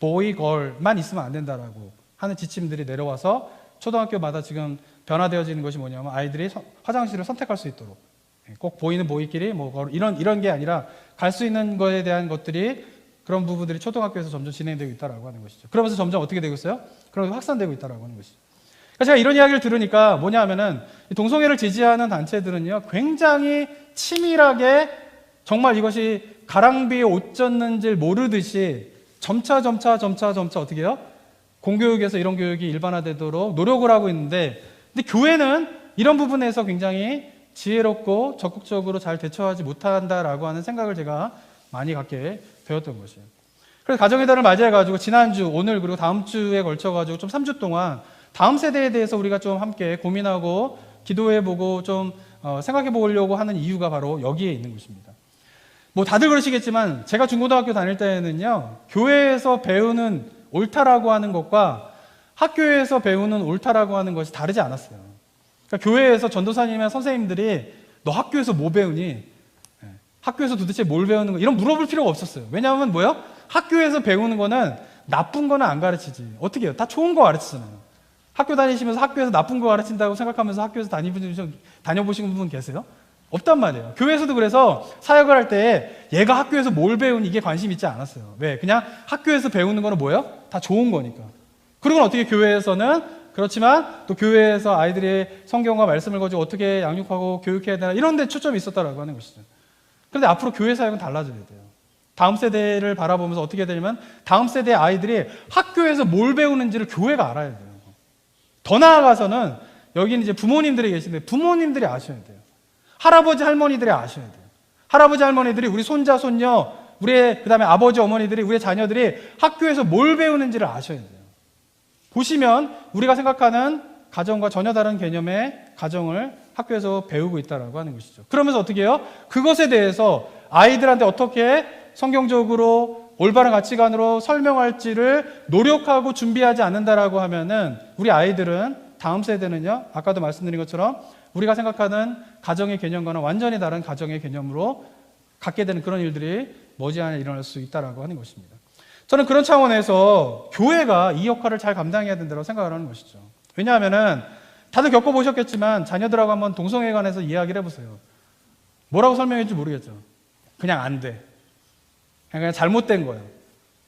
boy, girl만 있으면 안 된다라고 하는 지침들이 내려와서 초등학교마다 지금 변화되어지는 것이 뭐냐면 아이들이 화장실을 선택할 수 있도록 꼭 보이는 보이끼리 뭐 이런 게 아니라 갈 수 있는 것에 대한 것들이 그런 부분들이 초등학교에서 점점 진행되고 있다라고 하는 것이죠. 그러면서 점점 어떻게 되고 있어요? 그러면서 확산되고 있다라고 하는 것이죠. 그러니까 제가 이런 이야기를 들으니까 뭐냐면은 동성애를 지지하는 단체들은요 굉장히 치밀하게 정말 이것이 가랑비에 옷 젖는지 모르듯이 점차 어떻게 해요? 공교육에서 이런 교육이 일반화되도록 노력을 하고 있는데 근데 교회는 이런 부분에서 굉장히 지혜롭고 적극적으로 잘 대처하지 못한다라고 하는 생각을 제가 많이 갖게 되었던 것이에요. 그래서 가정의 달을 맞이해가지고 지난주, 오늘 그리고 다음 주에 걸쳐가지고 좀 3주 동안 다음 세대에 대해서 우리가 좀 함께 고민하고 기도해보고 좀 생각해보려고 하는 이유가 바로 여기에 있는 것입니다. 뭐 다들 그러시겠지만 제가 중고등학교 다닐 때는요 교회에서 배우는 옳다라고 하는 것과 학교에서 배우는 옳다라고 하는 것이 다르지 않았어요. 그러니까 교회에서 전도사님이나 선생님들이 너 학교에서 뭐 배우니? 학교에서 도대체 뭘 배우는 거 이런 물어볼 필요가 없었어요. 왜냐하면 뭐요? 학교에서 배우는 거는 나쁜 거는 안 가르치지. 어떻게 해요? 다 좋은 거 가르치잖아요. 학교 다니시면서 학교에서 나쁜 거 가르친다고 생각하면서 학교에서 다녀보신 분 계세요? 없단 말이에요. 교회에서도 그래서 사역을 할 때 얘가 학교에서 뭘 배우니 이게 관심 있지 않았어요. 왜? 그냥 학교에서 배우는 거는 뭐예요? 다 좋은 거니까. 그리고 어떻게 교회에서는 그렇지만 또 교회에서 아이들이 성경과 말씀을 가지고 어떻게 양육하고 교육해야 되나 이런 데 초점이 있었다라고 하는 것이죠. 그런데 앞으로 교회 사역은 달라져야 돼요. 다음 세대를 바라보면서 어떻게 되냐면 다음 세대 아이들이 학교에서 뭘 배우는지를 교회가 알아야 돼요. 더 나아가서는 여기는 이제 부모님들이 계신데 부모님들이 아셔야 돼요. 할아버지 할머니들이 아셔야 돼요. 할아버지 할머니들이 우리 손자 손녀 우리의 그다음에 아버지 어머니들이 우리의 자녀들이 학교에서 뭘 배우는지를 아셔야 돼요. 보시면 우리가 생각하는 가정과 전혀 다른 개념의 가정을 학교에서 배우고 있다라고 하는 것이죠. 그러면서 어떻게 해요? 그것에 대해서 아이들한테 어떻게 성경적으로 올바른 가치관으로 설명할지를 노력하고 준비하지 않는다라고 하면은 우리 아이들은 다음 세대는요, 아까도 말씀드린 것처럼 우리가 생각하는 가정의 개념과는 완전히 다른 가정의 개념으로 갖게 되는 그런 일들이 머지않아 일어날 수 있다라고 하는 것입니다. 저는 그런 차원에서 교회가 이 역할을 잘 감당해야 된다고 생각을 하는 것이죠. 왜냐하면은 다들 겪어보셨겠지만 자녀들하고 한번 동성애에 관해서 이야기를 해보세요. 뭐라고 설명해 줄지 모르겠죠. 그냥 안 돼. 그냥 잘못된 거예요.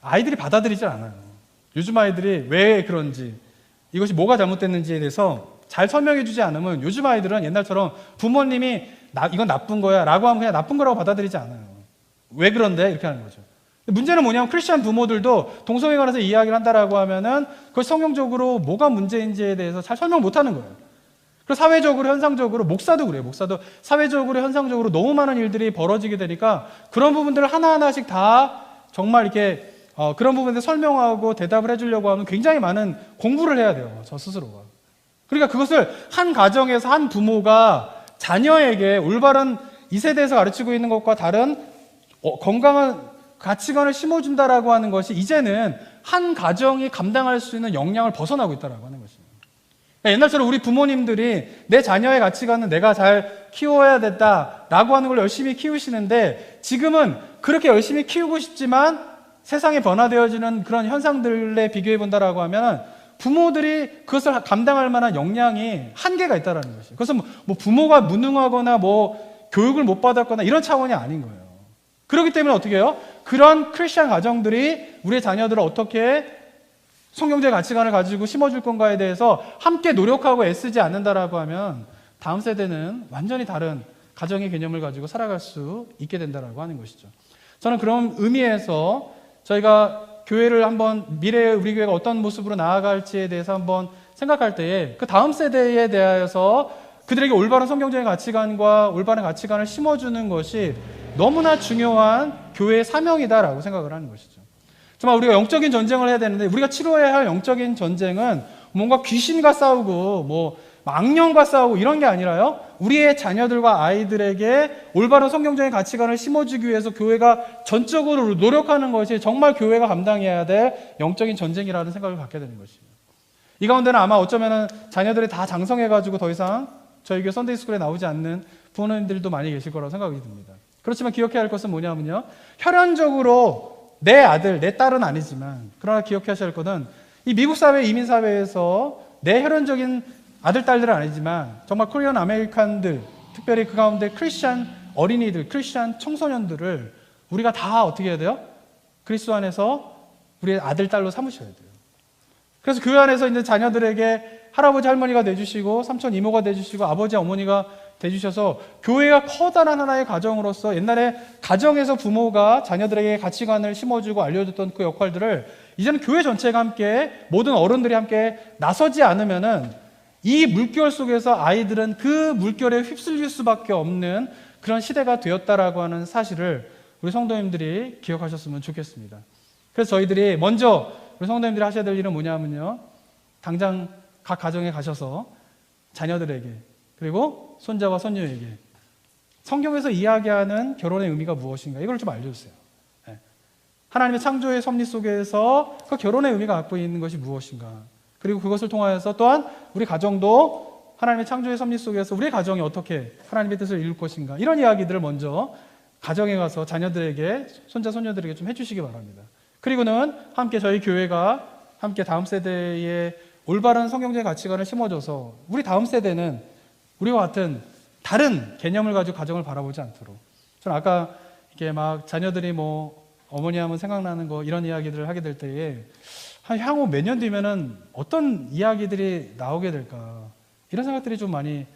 아이들이 받아들이질 않아요. 요즘 아이들이 왜 그런지 이것이 뭐가 잘못됐는지에 대해서 잘 설명해 주지 않으면 요즘 아이들은 옛날처럼 부모님이 이건 나쁜 거야 라고 하면 그냥 나쁜 거라고 받아들이지 않아요. 왜 그런데? 이렇게 하는 거죠. 문제는 뭐냐면 크리스찬 부모들도 동성애에 관해서 이야기를 한다라고 하면은 그걸 성경적으로 뭐가 문제인지에 대해서 잘 설명 못 하는 거예요. 그리고 사회적으로 현상적으로 목사도 그래요. 목사도 사회적으로 현상적으로 너무 많은 일들이 벌어지게 되니까 그런 부분들을 하나하나씩 다 정말 이렇게 그런 부분에 설명하고 대답을 해주려고 하면 굉장히 많은 공부를 해야 돼요. 저 스스로가. 그러니까 그것을 한 가정에서 한 부모가 자녀에게 올바른 이 세대에서 가르치고 있는 것과 다른 건강한 가치관을 심어준다라고 하는 것이 이제는 한 가정이 감당할 수 있는 역량을 벗어나고 있다라고 하는 것입니다. 옛날처럼 우리 부모님들이 내 자녀의 가치관은 내가 잘 키워야 된다라고 하는 걸 열심히 키우시는데 지금은 그렇게 열심히 키우고 싶지만 세상에 변화되어지는 그런 현상들에 비교해 본다라고 하면 부모들이 그것을 감당할 만한 역량이 한계가 있다는 것이에요. 그래서 뭐 부모가 무능하거나 뭐 교육을 못 받았거나 이런 차원이 아닌 거예요. 그렇기 때문에 어떻게 해요? 그런 크리스찬 가정들이 우리의 자녀들을 어떻게 성경적 가치관을 가지고 심어줄 건가에 대해서 함께 노력하고 애쓰지 않는다라고 하면 다음 세대는 완전히 다른 가정의 개념을 가지고 살아갈 수 있게 된다라고 하는 것이죠. 저는 그런 의미에서 저희가 교회를 한번 미래에 우리 교회가 어떤 모습으로 나아갈지에 대해서 한번 생각할 때에 그 다음 세대에 대하여서 그들에게 올바른 성경적인 가치관과 올바른 가치관을 심어주는 것이 너무나 중요한 교회의 사명이다라고 생각을 하는 것이죠. 정말 우리가 영적인 전쟁을 해야 되는데 우리가 치러야 할 영적인 전쟁은 뭔가 귀신과 싸우고 뭐 악령과 싸우고 이런 게 아니라요. 우리의 자녀들과 아이들에게 올바른 성경적인 가치관을 심어주기 위해서 교회가 전적으로 노력하는 것이 정말 교회가 감당해야 될 영적인 전쟁이라는 생각을 갖게 되는 것입니다. 이 가운데는 아마 어쩌면 자녀들이 다 장성해가지고 더 이상 저희 교회 선데이스쿨에 나오지 않는 부모님들도 많이 계실 거라고 생각이 듭니다. 그렇지만 기억해야 할 것은 뭐냐면요. 혈연적으로 내 아들, 내 딸은 아니지만 그러나 기억하셔야 할 것은 이 미국 사회, 이민 사회에서 내 혈연적인 아들, 딸들은 아니지만 정말 코리안 아메리칸들, 특별히 그 가운데 크리스찬 어린이들, 크리스찬 청소년들을 우리가 다 어떻게 해야 돼요? 그리스도 안에서 우리의 아들, 딸로 삼으셔야 돼요. 그래서 교회 안에서 있는 자녀들에게 할아버지, 할머니가 돼주시고 삼촌, 이모가 돼주시고 아버지, 어머니가 돼주셔서 교회가 커다란 하나의 가정으로서 옛날에 가정에서 부모가 자녀들에게 가치관을 심어주고 알려줬던 그 역할들을 이제는 교회 전체가 함께 모든 어른들이 함께 나서지 않으면은 이 물결 속에서 아이들은 그 물결에 휩쓸릴 수밖에 없는 그런 시대가 되었다라고 하는 사실을 우리 성도님들이 기억하셨으면 좋겠습니다. 그래서 저희들이 먼저 우리 성도님들이 하셔야 될 일은 뭐냐면요. 당장 각 가정에 가셔서 자녀들에게 그리고 손자와 손녀에게 성경에서 이야기하는 결혼의 의미가 무엇인가 이걸 좀 알려주세요. 하나님의 창조의 섭리 속에서 그 결혼의 의미가 갖고 있는 것이 무엇인가 그리고 그것을 통하여서 또한 우리 가정도 하나님의 창조의 섭리 속에서 우리 가정이 어떻게 하나님의 뜻을 이룰 것인가 이런 이야기들을 먼저 가정에 가서 자녀들에게, 손자, 손녀들에게 좀 해주시기 바랍니다. 그리고는 함께 저희 교회가 함께 다음 세대에 올바른 성경적인 가치관을 심어줘서 우리 다음 세대는 우리와 같은 다른 개념을 가지고 가정을 바라보지 않도록. 저는 아까 이렇게 막 자녀들이 뭐 어머니 하면 생각나는 거 이런 이야기들을 하게 될 때에 향후 몇 년 뒤면은 어떤 이야기들이 나오게 될까 이런 생각들이 좀 많이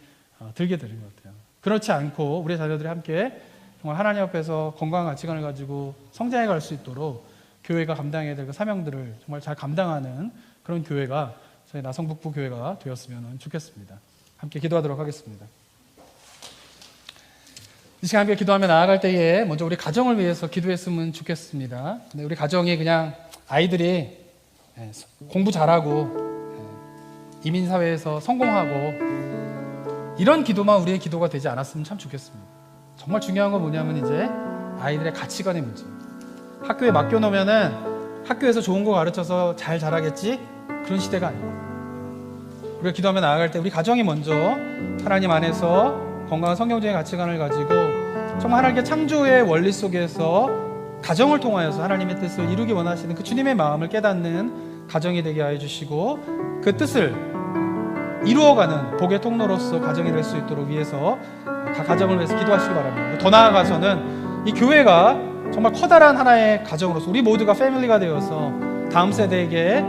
들게 되는 것 같아요. 그렇지 않고 우리 자녀들이 함께 정말 하나님 앞에서 건강한 가치관을 가지고 성장해 갈 수 있도록 교회가 감당해야 될 그 사명들을 정말 잘 감당하는 그런 교회가 저희 나성북부 교회가 되었으면 좋겠습니다. 함께 기도하도록 하겠습니다. 이 시간 함께 기도하며 나아갈 때에 먼저 우리 가정을 위해서 기도했으면 좋겠습니다. 근데 우리 가정이 그냥 아이들이 공부 잘하고 이민사회에서 성공하고 이런 기도만 우리의 기도가 되지 않았으면 참 좋겠습니다. 정말 중요한 건 뭐냐면 이제 아이들의 가치관의 문제입니다. 학교에 맡겨놓으면은 학교에서 좋은 거 가르쳐서 잘 자라겠지? 그런 시대가 아닙니다. 우리가 기도하며 나아갈 때 우리 가정이 먼저 하나님 안에서 건강한 성경적인 가치관을 가지고 정말 하나님께 창조의 원리 속에서 가정을 통하여서 하나님의 뜻을 이루기 원하시는 그 주님의 마음을 깨닫는 가정이 되게 하여 주시고 그 뜻을 이루어가는 복의 통로로서 가정이 될 수 있도록 위해서 가정을 위해서 기도하시기 바랍니다. 더 나아가서는 이 교회가 정말 커다란 하나의 가정으로서 우리 모두가 패밀리가 되어서 다음 세대에게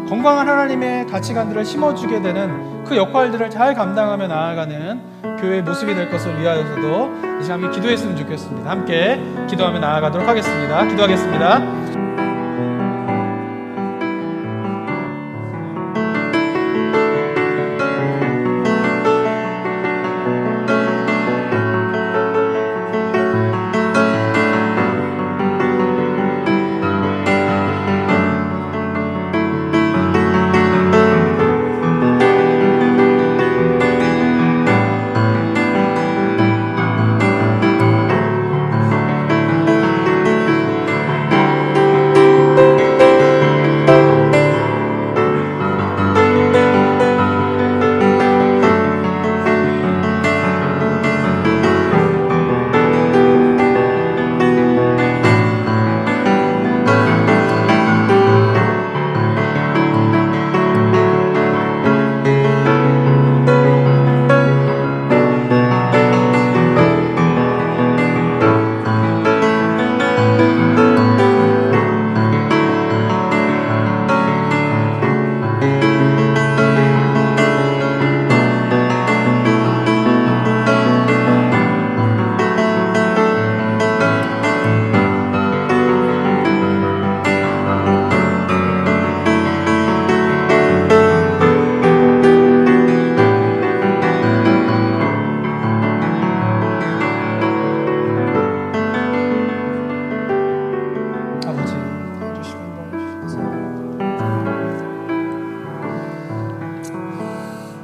건강한 하나님의 가치관들을 심어주게 되는 그 역할들을 잘 감당하며 나아가는 교회의 모습이 될 것을 위하여서도 이 시간 함께 기도했으면 좋겠습니다. 함께 기도하며 나아가도록 하겠습니다. 기도하겠습니다.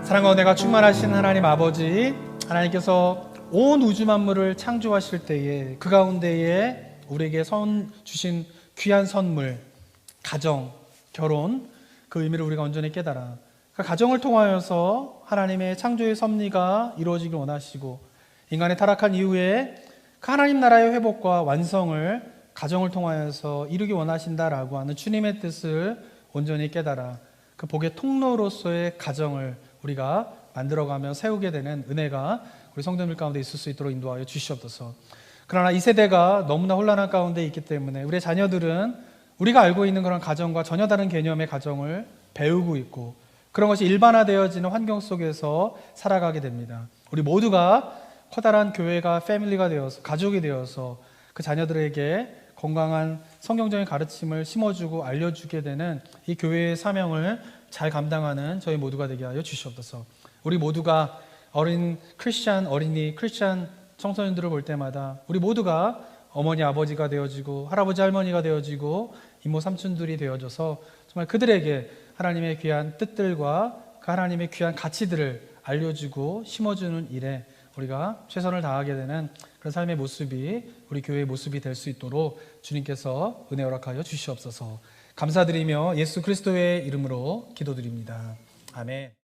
사랑과 은혜가 충만하신 하나님 아버지, 하나님께서 온 우주 만물을 창조하실 때에 그 가운데에 우리에게 주신 귀한 선물, 가정, 결혼, 그 의미를 우리가 온전히 깨달아 그 가정을 통하여서 하나님의 창조의 섭리가 이루어지길 원하시고 인간의 타락한 이후에 그 하나님 나라의 회복과 완성을 가정을 통하여서 이루기 원하신다라고 하는 주님의 뜻을 온전히 깨달아 그 복의 통로로서의 가정을 우리가 만들어가며 세우게 되는 은혜가 우리 성도님들 가운데 있을 수 있도록 인도하여 주시옵소서. 그러나 이 세대가 너무나 혼란한 가운데 있기 때문에 우리의 자녀들은 우리가 알고 있는 그런 가정과 전혀 다른 개념의 가정을 배우고 있고 그런 것이 일반화되어지는 환경 속에서 살아가게 됩니다. 우리 모두가 커다란 교회가 패밀리가 되어서 가족이 되어서 그 자녀들에게 건강한 성경적인 가르침을 심어주고 알려주게 되는 이 교회의 사명을 잘 감당하는 저희 모두가 되게 하여 주시옵소서. 우리 모두가 어린 크리스찬 어린이, 크리스찬 청소년들을 볼 때마다 우리 모두가 어머니 아버지가 되어지고 할아버지 할머니가 되어지고 이모 삼촌들이 되어져서 정말 그들에게 하나님의 귀한 뜻들과 그 하나님의 귀한 가치들을 알려주고 심어주는 일에 우리가 최선을 다하게 되는 그런 삶의 모습이 우리 교회의 모습이 될 수 있도록 주님께서 은혜 허락하여 주시옵소서. 감사드리며 예수 그리스도의 이름으로 기도드립니다. 아멘.